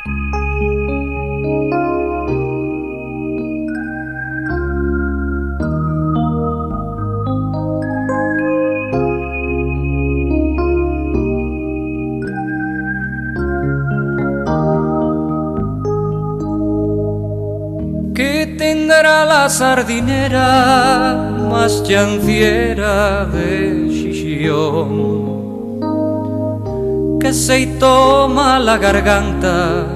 ¿Qué tendrá la sardinera más chanciera de Chichión, que se toma la garganta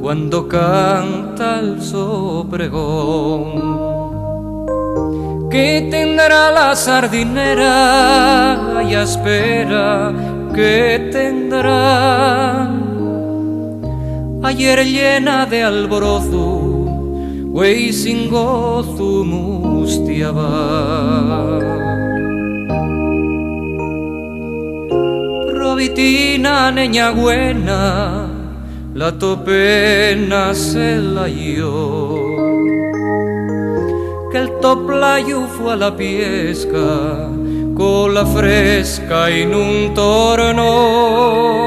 cuando canta el sopregón? ¿Qué tendrá la sardinera? Y espera, ¿qué tendrá? Ayer llena de alborozo, güey sin gozo mustiaba. Provitina, niña buena, la topena se la dio, que el toplayu fue a la piesca con la fresca y nun torno.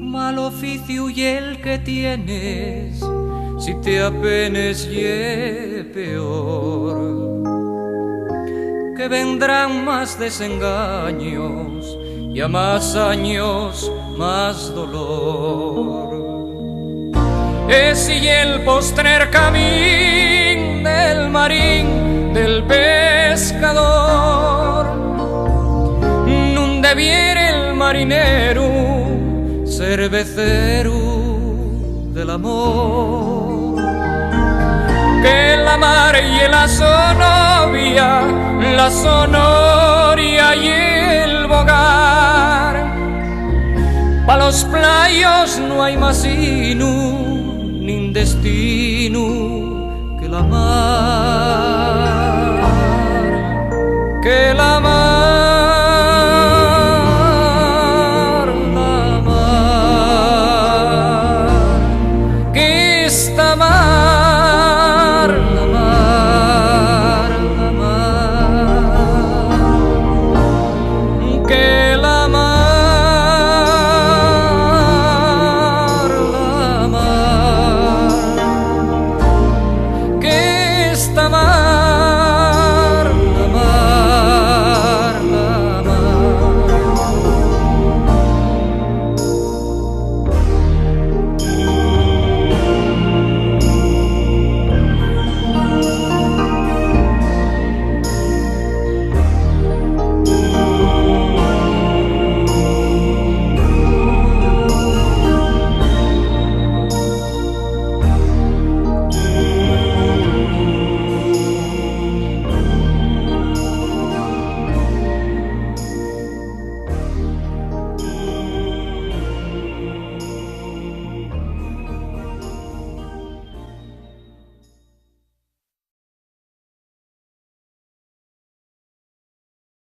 Mal oficio y el que tienes, si te apenes ye peor, que vendrán más desengaños y a más años más dolor. Es y el postrer camín del marín del pescador, nun debiere el marinero cervecero del amor, que la mar y la sonovia, la sonoria y el bogar, pa' los playos no hay más sino ni destino que la mar.